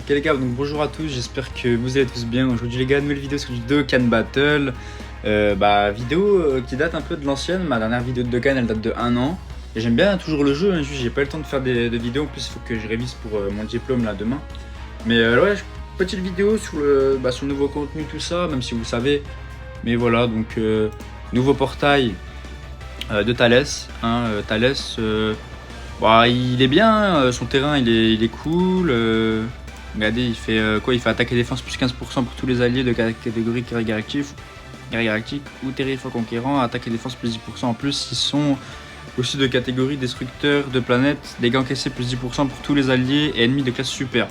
Ok les gars, donc bonjour à tous, j'espère que vous allez tous bien. Aujourd'hui les gars, nouvelle vidéo sur du Dokkan Battle. Vidéo qui date un peu de l'ancienne, ma dernière vidéo de Dokkan elle date de 1 an. Et j'aime bien toujours le jeu, hein, juste j'ai pas eu le temps de faire des vidéos, en plus il faut que je révise pour mon diplôme là demain. Mais ouais, petite vidéo sur sur le nouveau contenu, tout ça, même si vous savez. Mais voilà, donc nouveau portail de Thalès. Thalès, il est bien, son terrain il est cool. Regardez, il fait quoi? Il fait attaque et défense plus 15% pour tous les alliés de catégorie guerrier galactique ou terrifiant conquérant. Attaque et défense plus 10% en plus. Ils sont aussi de catégorie destructeur de planètes. Dégâts encaissés plus 10% pour tous les alliés et ennemis de classe super.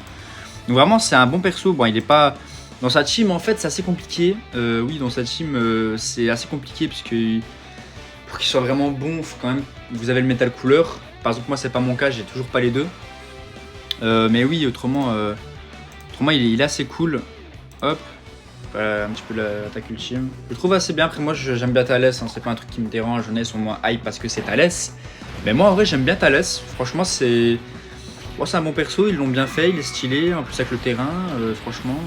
Donc vraiment c'est un bon perso. Bon, il est pas dans sa team en fait, c'est assez compliqué. Oui, dans sa team c'est assez compliqué puisque pour qu'il soit vraiment bon, faut quand même vous avez le métal couleur. Par exemple moi c'est pas mon cas, j'ai toujours pas les deux. Mais oui, autrement il est assez cool. Hop, un petit peu l'attaque ultime. Je le trouve assez bien. Après moi j'aime bien Thalès, hein. C'est pas un truc qui me dérange. J'en ai sur moi hype parce que c'est Thalès. Mais moi en vrai j'aime bien Thalès. Franchement c'est un bon perso, ils l'ont bien fait, il est stylé. En plus avec le terrain, franchement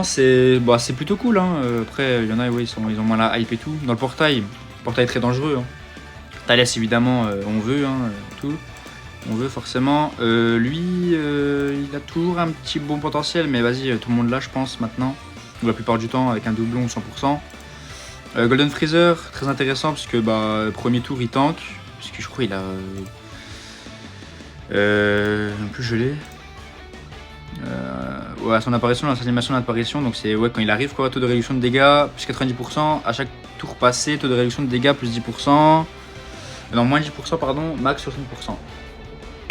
c'est plutôt cool. Hein. Après il y en a, oui, ils ont moins la hype et tout. Dans le portail est très dangereux. Hein. Thalès évidemment on veut, hein, tout. On veut forcément. Lui, il a toujours un petit bon potentiel, mais vas-y, tout le monde l'a, je pense, maintenant. Ou la plupart du temps, avec un doublon 100%. Golden Freezer, très intéressant, parce que premier tour, il tank. Parce que je crois qu'il a. Un peu gelé. Son apparition, son animation d'apparition, donc c'est quand il arrive, quoi, taux de réduction de dégâts, plus 90%. À chaque tour passé, taux de réduction de dégâts, plus 10%. Non, moins 10%, pardon, max 60%.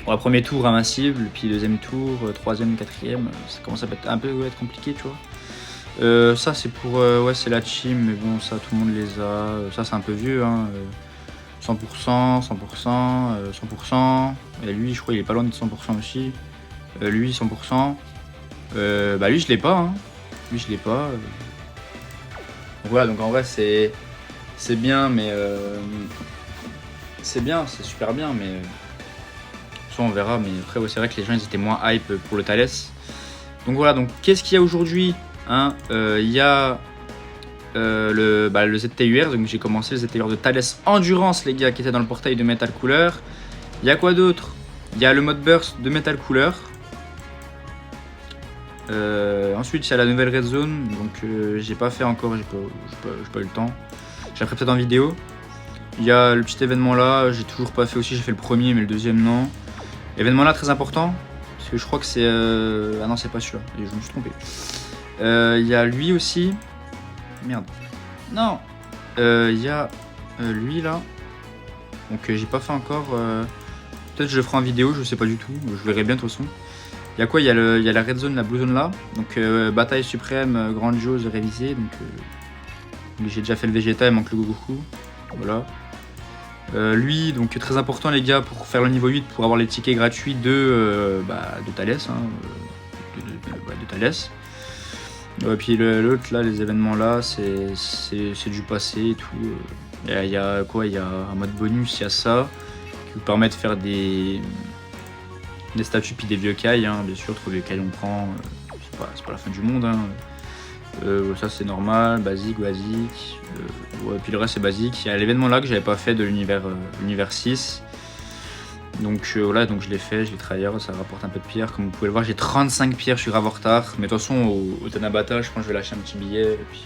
Bon, premier tour invincible, puis deuxième tour, troisième, quatrième, ça commence à être un peu être compliqué, tu vois. Ça c'est pour, c'est la team, mais bon ça tout le monde les a. Ça c'est un peu vieux, hein. 100%, 100%. Et lui je crois il est pas loin de 100% aussi. Lui 100%. Lui je l'ai pas, hein. Lui je l'ai pas. Donc voilà, donc en vrai c'est bien, mais c'est super bien, mais on verra. Mais après c'est vrai que les gens ils étaient moins hype pour le Thalès. Donc voilà, donc qu'est-ce qu'il y a aujourd'hui, hein? Il y a le ZTUR, donc j'ai commencé le ZTUR de Thalès Endurance les gars, qui était dans le portail de Metal Cooler. Il y a quoi d'autre? Il y a le mode burst de Metal Cooler. Ensuite il y a la nouvelle Red Zone, donc j'ai pas fait encore, j'ai pas eu le temps. J'ai appris peut-être en vidéo. Il y a le petit événement là, j'ai toujours pas fait aussi, j'ai fait le premier mais le deuxième non. Événement là très important, parce que je crois que c'est... Ah non c'est pas celui-là, je me suis trompé. Il y a lui aussi. Merde. Non. Il y a lui là. Donc j'ai pas fait encore. Peut-être je le ferai en vidéo, je sais pas du tout. Je verrai bien de toute façon. Il y a quoi? Il y a la red zone, la blue zone là. Donc bataille suprême, grandiose, révisée. Donc j'ai déjà fait le Vegeta, il manque le Goku. Voilà. Lui, donc très important les gars, pour faire le niveau 8, pour avoir les tickets gratuits de Thalès, hein, de Thalès. Puis l'autre là, les événements là, c'est du passé et tout. Il y a quoi? Il y a un mode bonus, il y a ça, qui vous permet de faire des statues puis des vieux cailles, hein, bien sûr, trop vieux cailles on prend, c'est pas la fin du monde, hein. Ça c'est normal, basique. Puis le reste c'est basique. Il y a l'événement là que j'avais pas fait de l'univers 6. Donc voilà, donc je l'ai fait, je l'ai tryhard, ça rapporte un peu de pierres. Comme vous pouvez le voir, j'ai 35 pierres, je suis grave en retard. Mais de toute façon, au Tanabata, je pense que je vais lâcher un petit billet. Et puis,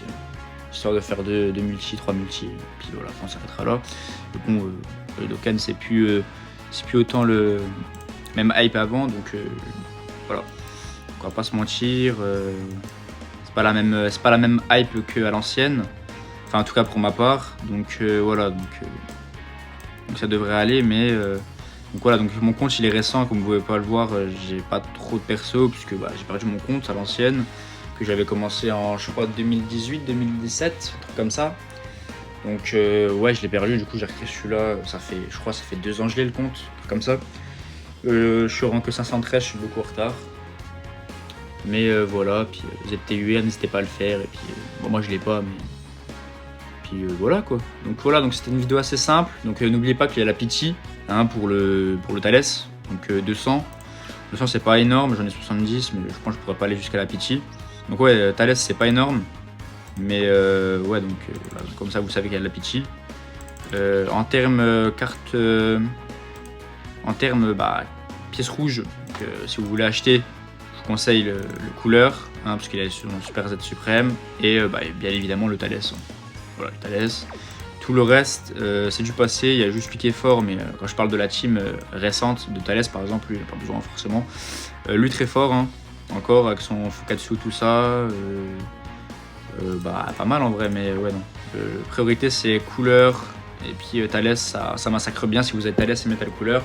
histoire de faire 2 multi, 3 multi. Et puis voilà, on s'arrêtera là. Et bon, le Dokkan c'est plus autant le même hype avant. Donc voilà, on va pas se mentir. C'est pas la même hype qu'à l'ancienne, enfin en tout cas pour ma part, donc voilà, donc ça devrait aller, mais donc voilà, donc mon compte il est récent, comme vous pouvez pas le voir, j'ai pas trop de perso puisque j'ai perdu mon compte à l'ancienne, que j'avais commencé en je crois 2018, 2017, un truc comme ça. Donc ouais, je l'ai perdu, du coup j'ai recréé celui-là, ça fait 2 ans que je l'ai le compte, comme ça. Je suis au rang que 513, je suis beaucoup en retard. Mais voilà, puis ZTUR, n'hésitez pas à le faire, et puis moi je l'ai pas, mais puis voilà quoi. Donc voilà, donc c'était une vidéo assez simple, donc n'oubliez pas qu'il y a la Pity, hein, pour le Thalès, donc 200. Le sens c'est pas énorme, j'en ai 70, mais je pense que je pourrais pas aller jusqu'à la Pichi. Donc ouais, Thales c'est pas énorme, mais ouais, donc voilà, comme ça vous savez qu'il y a de la Pichi. En termes carte, en termes pièces rouges, donc, si vous voulez acheter, je vous conseille le couleur, hein, parce qu'il est sur Super Z Suprême, et bien évidemment le Thales. Voilà, le Thales. Tout le reste, c'est du passé, il y a juste lui qui est fort, mais quand je parle de la team récente, de Thales par exemple, lui il n'a pas besoin forcément. Lui très fort, hein, encore avec son Fukatsu, tout ça, pas mal en vrai, mais ouais, non. Priorité c'est couleur, et puis Thales, ça massacre bien si vous avez Thales et Metal Couleur.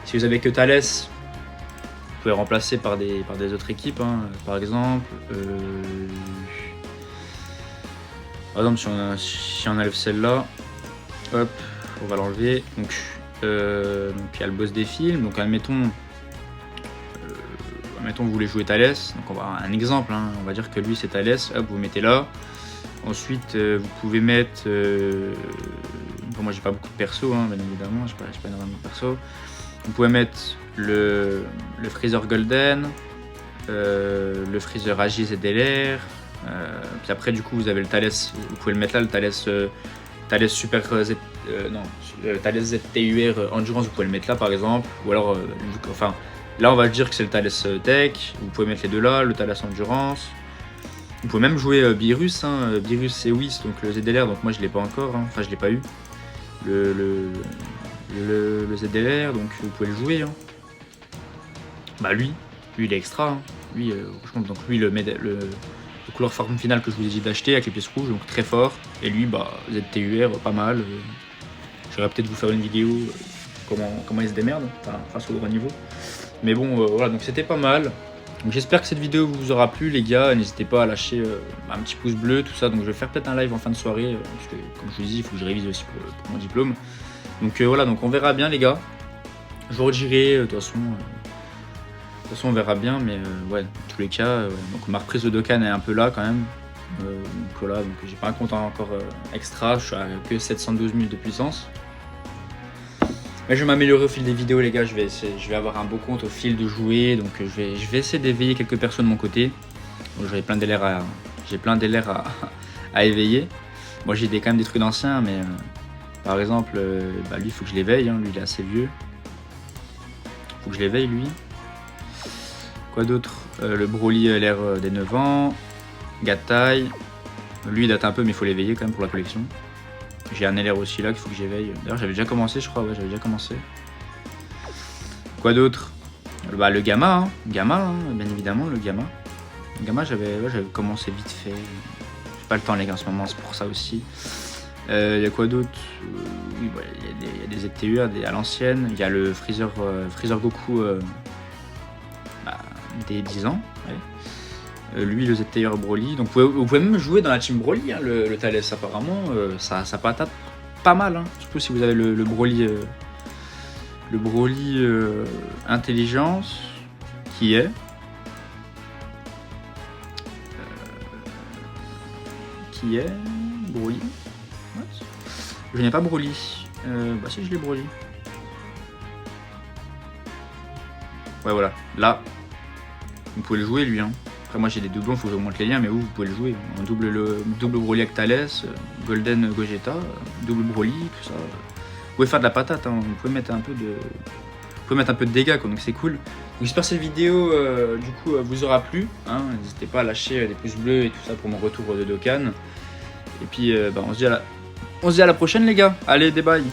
Si vous avez que Thales, vous pouvez remplacer par des autres équipes, hein, par exemple. Par exemple, si on enlève celle-là, hop, on va l'enlever. Donc il y a le boss des films. Donc admettons vous voulez jouer Thales. Donc on va un exemple. Hein, on va dire que lui c'est Thales. Hop, vous mettez là. Ensuite, vous pouvez mettre. Bon, moi j'ai pas beaucoup de perso, hein, bien évidemment. J'ai pas énormément de perso. Vous pouvez mettre le Freezer Golden, le Freezer AG ZLR. Puis après du coup vous avez le Thales, vous pouvez le mettre là, le Thales Super Z, Thales ZTUR Endurance, vous pouvez le mettre là par exemple, ou alors enfin là on va dire que c'est le Thales Tech, vous pouvez mettre les deux là, le Thales Endurance. Vous pouvez même jouer Beerus, hein. Beerus c'est Whis, donc le ZLR, donc moi je l'ai pas encore, hein. Enfin je l'ai pas eu, le ZLR, donc vous pouvez le jouer, hein. Lui il est extra, hein. Lui franchement, donc lui le couleur forme finale que je vous ai dit d'acheter avec les pièces rouges, donc très fort. Et lui, ZTUR, pas mal. J'aurais peut-être vous faire une vidéo comment il se démerde, face au gros niveau. Mais bon, voilà, donc c'était pas mal. Donc j'espère que cette vidéo vous aura plu, les gars. N'hésitez pas à lâcher un petit pouce bleu, tout ça. Donc je vais faire peut-être un live en fin de soirée, parce que comme je vous dis, il faut que je révise aussi pour mon diplôme. Donc voilà, donc on verra bien, les gars. Je vous redirai, de toute façon. De toute façon on verra bien, mais ouais, dans tous les cas, donc ma reprise de Dokkan est un peu là quand même. Donc voilà, donc j'ai pas un compte encore extra, je suis à que 712 000 de puissance. Mais je vais m'améliorer au fil des vidéos, les gars, je vais avoir un beau compte au fil de jouer, donc je vais essayer d'éveiller quelques personnes de mon côté. Donc j'ai plein d'LR à éveiller. Moi j'ai quand même des trucs d'anciens, mais par exemple, lui il faut que je l'éveille, hein, lui il est assez vieux. Faut que je l'éveille lui. Quoi d'autre? Le Broly a l'air des 9 ans. Gatai. Lui il date un peu mais il faut l'éveiller quand même pour la collection. J'ai un LR aussi là qu'il faut que j'éveille. D'ailleurs j'avais déjà commencé je crois, ouais j'avais déjà commencé. Quoi d'autre? Le Gamma, hein. Gamma, hein, bien évidemment le Gamma. Le Gamma j'avais commencé vite fait. J'ai pas le temps les gars en ce moment, c'est pour ça aussi. Il y a quoi d'autre? Oui, il y a des ZTUR à l'ancienne. Il y a le Freezer Goku des 10 ans. Ouais. Lui, le ZTUR Broly. Donc vous pouvez même jouer dans la team Broly, hein, le Thales apparemment. Ça patate pas mal, hein. Surtout si vous avez le Broly. Le Broly Intelligence qui est. Broly. What? Je n'ai pas Broly. Si je l'ai Broly. Ouais voilà, là vous pouvez le jouer lui, hein. Après moi j'ai des doublons, il faut que j'augmente les liens, mais vous pouvez le jouer. On double Broly avec Thales, Golden Gogeta, double Broly, tout ça. Vous pouvez faire de la patate, hein. Vous pouvez mettre un peu de dégâts quoi, donc c'est cool. Donc j'espère que cette vidéo du coup vous aura plu, hein. N'hésitez pas à lâcher des pouces bleus et tout ça pour mon retour de Dokkan. Et puis on se dit à la prochaine les gars. Allez, des bails.